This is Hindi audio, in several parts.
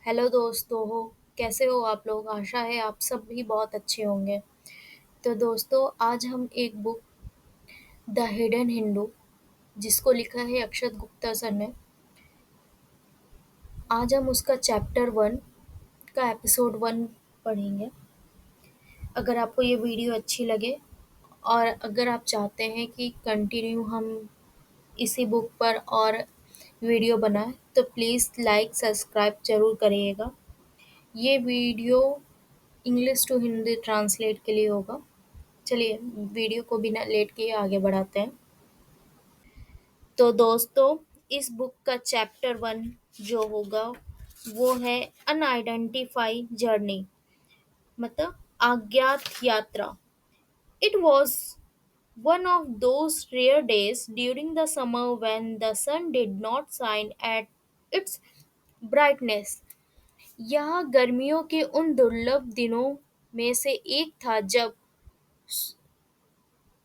हेलो दोस्तों हो। कैसे हो आप लोग? आशा है आप सब भी बहुत अच्छे होंगे। तो दोस्तों, आज हम एक बुक द हिडन हिंदू, जिसको लिखा है अक्षत गुप्ता सर ने, आज हम उसका चैप्टर 1 का एपिसोड 1 पढ़ेंगे। अगर आपको ये वीडियो अच्छी लगे और अगर आप चाहते हैं कि कंटिन्यू हम इसी बुक पर और वीडियो बनाएं, तो प्लीज़ लाइक सब्सक्राइब ज़रूर करिएगा। ये video English to Hindi translate के लिए होगा। चलिए वीडियो को बिना लेट किए आगे बढ़ाते हैं। तो दोस्तों, इस बुक का चैप्टर 1 जो होगा वो है अनआइडेंटिफाई जर्नी, मतलब अज्ञात यात्रा। It was one of those rare days during the summer when the sun did not shine at its brightness. यह गर्मियों के उन दुर्लभ दिनों में से एक था जब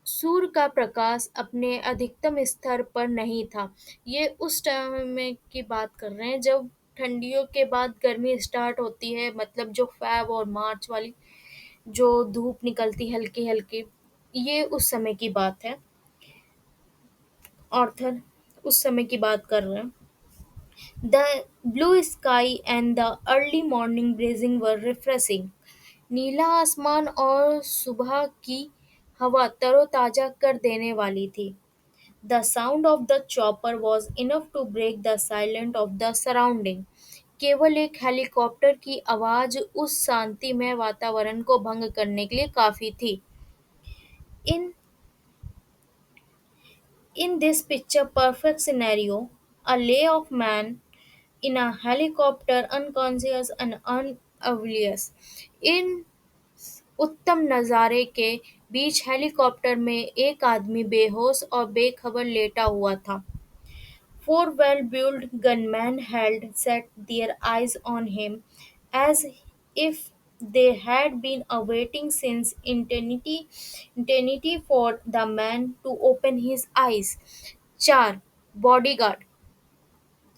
सूर्य का प्रकाश अपने अधिकतम स्तर पर नहीं था। ये उस टाइम में की बात कर रहे हैं जब ठंडियों के बाद गर्मी स्टार्ट होती है, मतलब जो फ़ैब और मार्च वाली जो धूप निकलती हल्की-हल्की, ये उस समय की बात है। ऑर्थर उस समय की बात कर रहे हैं। The blue sky and the early morning breezing were refreshing. नीला आसमान और सुबह की हवा तरोताजा कर देने वाली थी। The sound of the chopper was enough to break the silence of the surrounding. केवल एक हेलीकॉप्टर की आवाज उस शांतिमय वातावरण को भंग करने के लिए काफी थी। In in this picture perfect scenario, a lay of man in a helicopter unconscious and unoblivious. इन उत्तम नज़ारे के बीच हेलीकॉप्टर में एक आदमी बेहोश और बेखबर लेटा हुआ था। Four well-built gunmen had set their eyes on him, as if they had been awaiting since eternity for the man to open his eyes. चार बॉडीगार्ड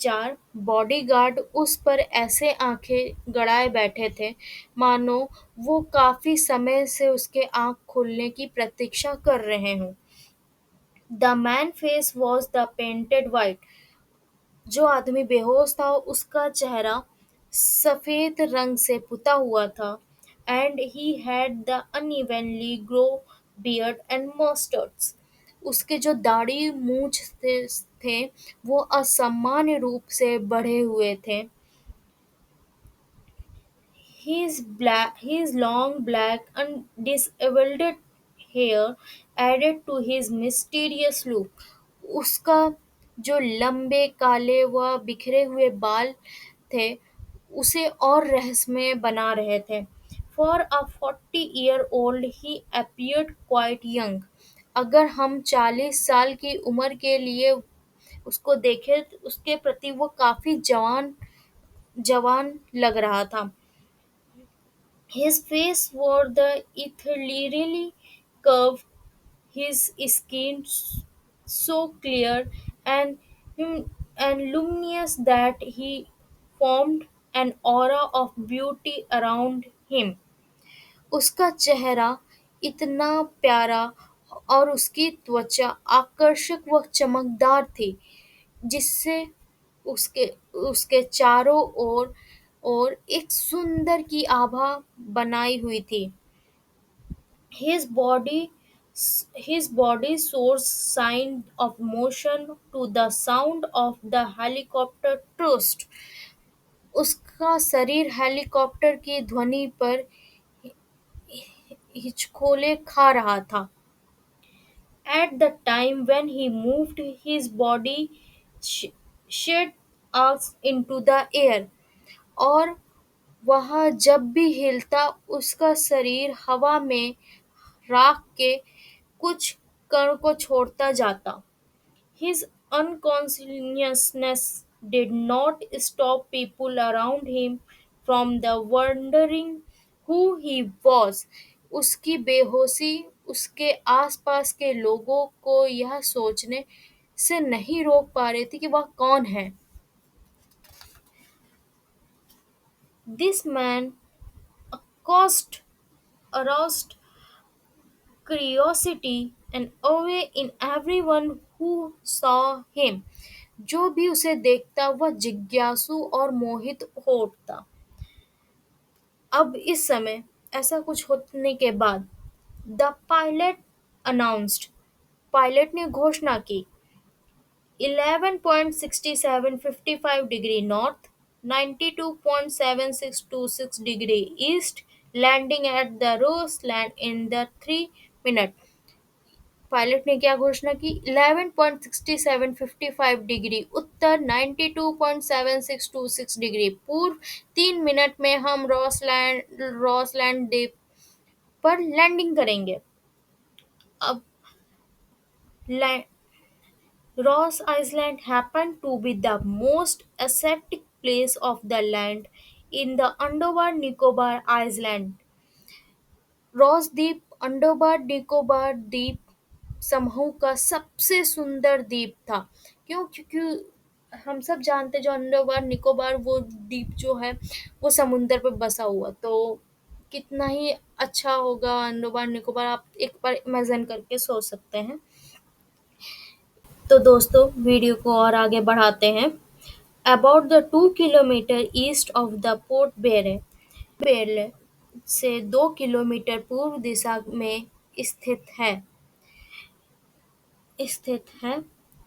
चार बॉडीगार्ड उस पर ऐसे आंखें गड़ाए बैठे थे मानो वो काफी समय से उसके आंख खुलने की प्रतीक्षा कर रहे हों। The man face was the painted white. जो आदमी बेहोश था उसका चेहरा सफेद रंग से पुता हुआ था। And he had the unevenly grow beard and mustards. उसके जो दाढ़ी मूछ थे वो असामान्य रूप से बढ़े हुए थे। His long black and disheveled hair added to his mysterious look. उसका जो लंबे काले व बिखरे हुए बाल थे उसे और रहस्यमय बना रहे थे। For a 40-year-old he appeared quite young. अगर हम 40 साल की उम्र के लिए उसको देखें तो उसके प्रति वो काफी जवान जवान लग रहा था। His face wore the ethereally curve, his skin so clear and and luminous that he formed an aura of beauty around him. उसका चेहरा इतना प्यारा और उसकी त्वचा आकर्षक व चमकदार थी, जिससे उसके उसके चारों ओर एक सुंदर की आभा बनाई हुई थी। His body his body shows sign of motion to the sound of the helicopter thrust. उसका शरीर हेलीकॉप्टर की ध्वनि पर हिचकोले खा रहा था। At the time when he moved, his body shot out into the air. और वह जब भी हिलता उसका शरीर हवा में राख के कुछ कण को छोड़ता जाता। His unconsciousness did not stop people around him from the wondering who he was. उसकी बेहोशी उसके आसपास के लोगों को यह सोचने से नहीं रोक पा रही थी कि वह कौन है। This man caused aroused curiosity and awe in everyone who saw him. जो भी उसे देखता वह जिज्ञासु और मोहित हो उठता। अब इस समय ऐसा कुछ होने के बाद द पायलट अनाउंस्ड, पायलट ने घोषणा की 11.6755 degree north, 92.7626 degree east, landing at the Roseland in the 3 minute। Pilot ने क्या घोषणा की 11.6755 डिग्री उत्तर 92.7626 डिग्री पूर्व 3 मिनट में हम रॉसलैंड द्वीप पर लैंडिंग करेंगे। अब Ross Island happened to be the most ascetic place of the land in the Andaman Nicobar Island। Ross द्वीप अंडोबार निकोबार द्वीप समूह का सबसे सुंदर द्वीप था। क्यों? क्योंकि हम सब जानते जो अंडोबार निकोबार वो द्वीप जो है वो समुंदर पर बसा हुआ, तो कितना ही अच्छा होगा अंडोबार निकोबार, आप एक बार इमेजिन करके सोच सकते हैं। तो दोस्तों वीडियो को और आगे बढ़ाते हैं। About the 2 kilometre east of the port बेरे, बेरले से 2 किलोमीटर पूर्व दिशा में स्थित है।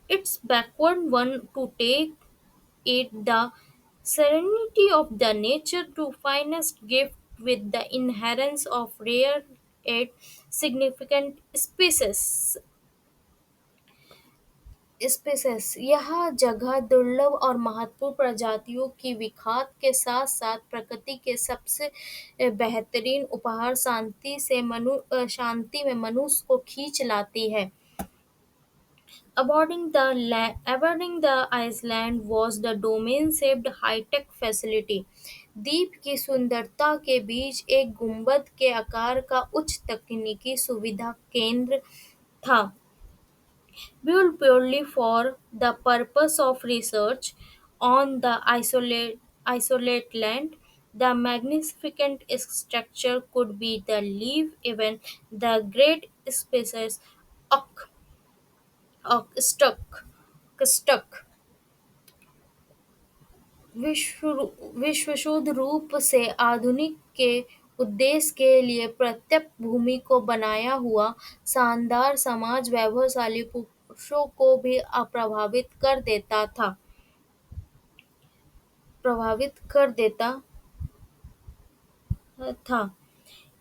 It's backward one to take it the serenity of the nature to finest gift with the inherence of rare yet significant species। यह जगह दुर्लभ और महत्वपूर्ण प्रजातियों की विखात के साथ साथ प्रकृति के सबसे बेहतरीन उपहार शांति में मनुष्य को खींच लाती है। Aboarding the island was the domain-shaped high-tech facility। द्वीप की सुंदरता के बीच एक गुंबद के आकार का उच्च तकनीकी सुविधा केंद्र था। Built purely for the purpose of research on the isolate land, the magnificent structure could be the live event the great species oak, stuck विश्वसुद्ध रूप से आधुनिक के उद्देश्य के लिए प्रत्येक भूमि को बनाया हुआ शानदार समाज वैभवशाली पुरुषों को भी प्रभावित कर देता था।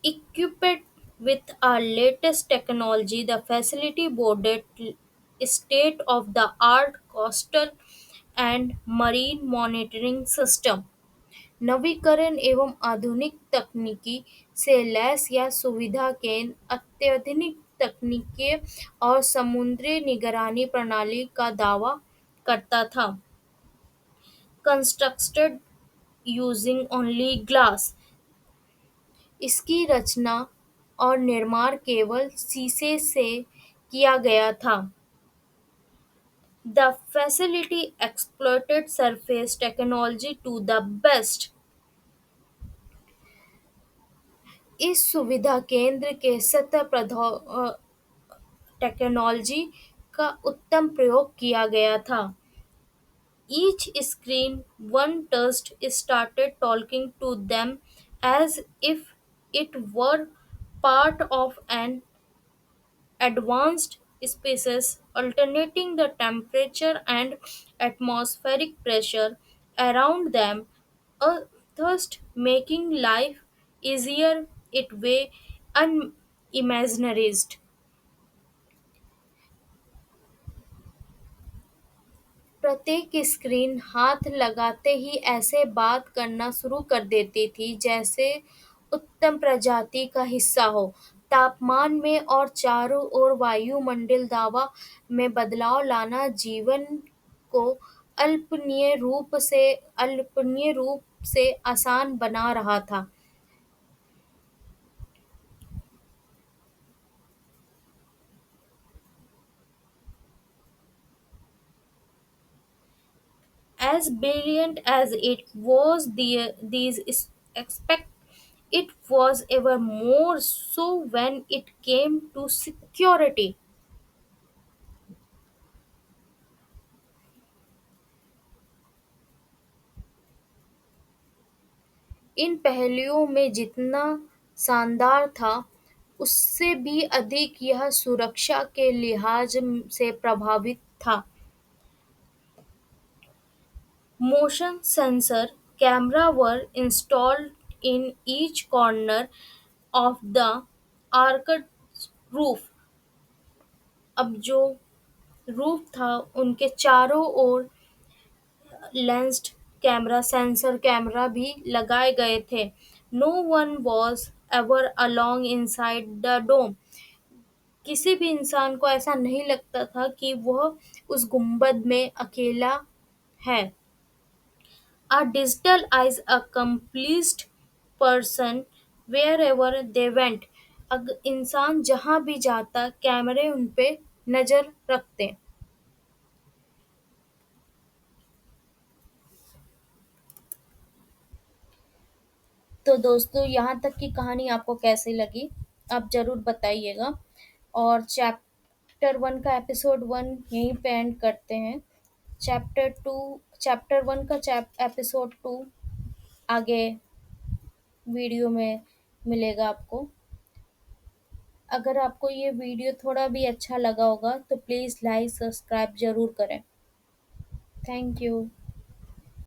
Equipped with our latest technology, the facility boarded state-of-the-art coastal and marine monitoring system। नवीकरण एवं आधुनिक तकनीकी से लैस यह सुविधा केंद्र अत्याधुनिक तकनीकी और समुद्री निगरानी प्रणाली का दावा करता था। Constructed using only glass, इसकी रचना और निर्माण केवल शीशे से किया गया था। The facility exploited surface technology to the best। इस सुविधा केंद्र के सतह टेक्नोलॉजी का उत्तम प्रयोग किया गया था। Each screen one touched started talking to them as if it were part of an advanced species, alternating the temperature and atmospheric pressure around them, thus making life easier it way unimagined। प्रत्येक स्क्रीन हाथ लगाते ही ऐसे बात करना शुरू कर देती थी जैसे उत्तम प्रजाति का हिस्सा हो। तापमान में और चारों ओर वायुमंडल दबाव में बदलाव लाना जीवन को अल्पनीय रूप से आसान बना रहा था। As brilliant as it was, expect it was ever more so when it came to security. इन पहलुओं में जितना शानदार था, उससे भी अधिक यह सुरक्षा के लिहाज से प्रभावित था। Motion sensor cameras were installed in each corner of the arched roof. अब जो रूफ था उनके चारों ओर लेंस्ड कैमरा सेंसर कैमरा भी लगाए गए थे। No one was ever along inside the dome. किसी भी इंसान को ऐसा नहीं लगता था कि वह उस गुंबद में अकेला है। A digital eyes accomplished person wherever they went। अग इंसान जहाँ भी जाता कैमरे उन पे नज़र रखते। तो दोस्तों यहाँ तक की कहानी आपको कैसी लगी आप ज़रूर बताइएगा। और चैप्टर 1 का एपिसोड 1 यहीं पे एंड करते हैं। चैप्टर 1 का एपिसोड 2 आगे वीडियो में मिलेगा आपको। अगर आपको ये वीडियो थोड़ा भी अच्छा लगा होगा तो प्लीज़ लाइक सब्सक्राइब ज़रूर करें। Thank you.